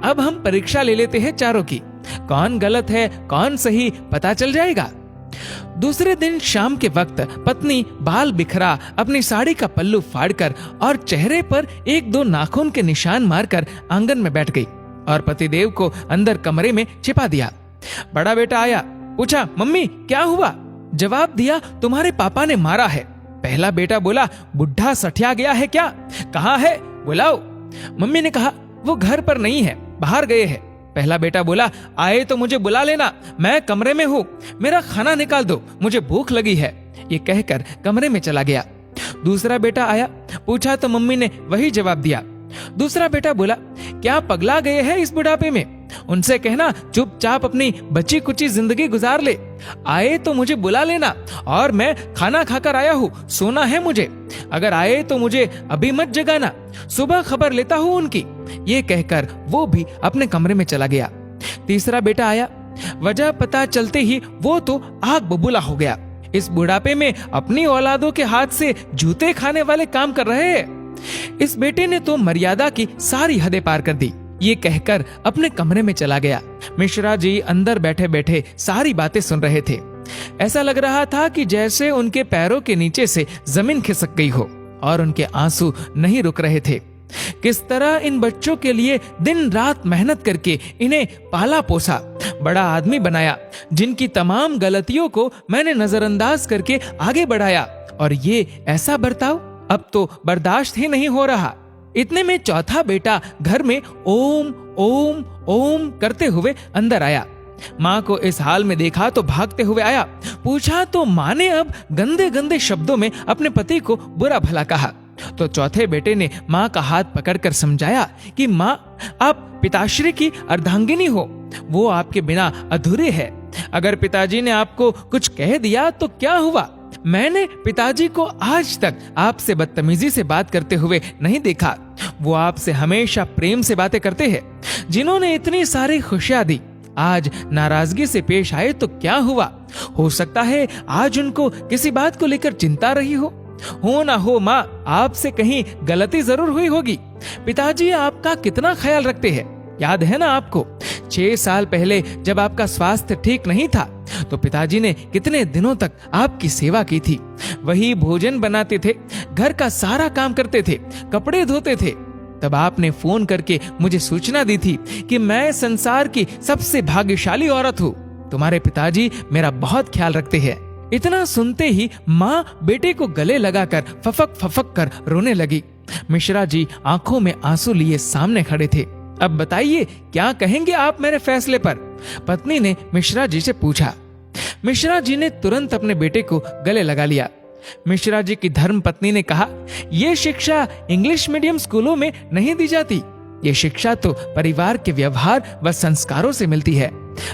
अब हम परीक्षा ले लेते हैं चारों की, कौन गलत है कौन सही पता चल जाएगा। दूसरे दिन शाम के वक्त पत्नी बाल बिखरा अपनी साड़ी का पल्लू फाड़कर और चेहरे पर 1-2 नाखून के निशान मारकर आंगन में बैठ गई और पतिदेव को अंदर कमरे में छिपा दिया। बड़ा बेटा आया, पूछा मम्मी क्या हुआ? जवाब दिया तुम्हारे पापा ने मारा है। पहला बेटा बोला बुढ़ा सठिया गया है क्या? कहाँ है बुलाओ। मम्मी ने कहा वो घर पर नहीं है, बाहर गए हैं। पहला बेटा बोला आए तो मुझे बुला लेना, मैं कमरे में हूँ, मेरा खाना निकाल दो, मुझे भूख लगी है। ये कहकर कमरे में चला गया। दूसरा बेटा आया, पूछा तो मम्मी ने वही जवाब दिया। दूसरा बेटा बोला क्या पगला गए हैं इस बुढ़ापे में? उनसे कहना चुपचाप अपनी बची कुची जिंदगी गुजार ले। आए तो मुझे बुला लेना और मैं खाना खाकर आया हूँ, सोना है मुझे। अगर आए तो मुझे अभी मत जगाना, सुबह खबर लेता हूँ उनकी। ये कहकर वो भी अपने कमरे में चला गया। तीसरा बेटा आया, वजह पता चलते ही वो तो आग बबूला हो गया। इस बुढ़ापे में अपनी औलादों के हाथ से जूते खाने वाले काम कर रहे हैं। इस बेटे ने तो मर्यादा की सारी हदें पार कर दी। ये कहकर अपने कमरे में चला गया। मिश्रा जी अंदर बैठे बैठे सारी बातें सुन रहे थे। ऐसा लग रहा था कि जैसे उनके पैरों के नीचे से जमीन खिसक गई हो और उनके आंसू नहीं रुक रहे थे। किस तरह इन बच्चों के लिए दिन रात मेहनत करके इन्हें पाला पोसा, बड़ा आदमी बनाया, जिनकी तमाम गलतियों को मैंने नजरअंदाज करके आगे बढ़ाया, और ये ऐसा बर्ताव अब तो बर्दाश्त ही नहीं हो रहा। इतने में चौथा बेटा घर में ओम ओम ओम करते हुए अंदर आया। माँ को इस हाल में देखा तो भागते हुए आया। पूछा तो माँ ने अब गंदे गंदे शब्दों में अपने पति को बुरा भला कहा। तो चौथे बेटे ने माँ का हाथ पकड़कर समझाया कि माँ आप पिताश्री की अर्धांगिनी हो, वो आपके बिना अधूरे है। अगर पिताजी ने आपको कुछ कह दिया तो क्या हुआ? मैंने पिताजी को आज तक आपसे बदतमीजी से बात करते हुए नहीं देखा। वो आपसे हमेशा प्रेम से बातें करते हैं। जिन्होंने इतनी सारी खुशियां दी, आज नाराजगी से पेश आए तो क्या हुआ? हो सकता है आज उनको किसी बात को लेकर चिंता रही हो ना हो माँ, आपसे कहीं गलती जरूर हुई होगी। पिताजी आपका कितना ख्याल रखते हैं, याद है ना आपको? 6 साल पहले जब आपका स्वास्थ्य ठीक नहीं था तो पिताजी ने कितने दिनों तक आपकी सेवा की थी। वही भोजन बनाते थे, घर का सारा काम करते थे, कपड़े धोते थे। तब आपने फोन करके मुझे सूचना दी थी कि मैं संसार की सबसे भाग्यशाली औरत हूँ। तुम्हारे पिताजी मेरा बहुत ख्याल रखते हैं। इतना सुनते ही माँ बेटे को गले लगाकर फफक फफक कर रोने लगी। मिश्रा जी आंखों में आंसू लिए सामने खड़े थे। अब बताइए क्या कहेंगे आप मेरे फैसले पर? पत्नी ने मिश्रा जी से पूछा। मिश्रा जी ने तुरंत अपने बेटे को गले लगा लिया। मिश्रा जी की धर्म पत्नी ने कहा, ये शिक्षा इंग्लिश मीडियम स्कूलों में नहीं दी जाती। ये शिक्षा तो परिवार के व्यवहार व संस्कारों से मिलती है।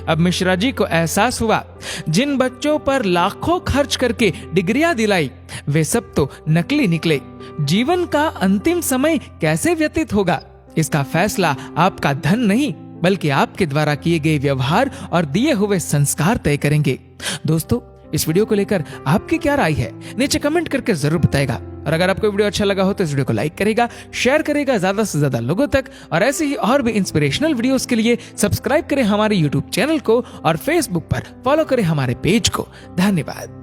अब मिश्रा जी को एहसास हुआ, जिन बच्चों पर लाखों खर्च करके डिग्रियां दिलाई, वे सब तो नकली निकले। जीवन का अंतिम समय कैसे व्यतीत होगा, इसका फैसला आपका धन नहीं बल्कि आपके द्वारा किए गए व्यवहार और दिए हुए संस्कार तय करेंगे। दोस्तों, इस वीडियो को लेकर आपकी क्या राय है, नीचे कमेंट करके जरूर बताएगा। और अगर आपको वीडियो अच्छा लगा हो तो इस वीडियो को लाइक करेगा, शेयर करेगा ज्यादा से ज्यादा लोगों तक, और ऐसे ही और भी इंस्पिरेशनल वीडियोस के लिए सब्सक्राइब करें हमारे यूट्यूब चैनल को और फेसबुक पर फॉलो करें हमारे पेज को। धन्यवाद।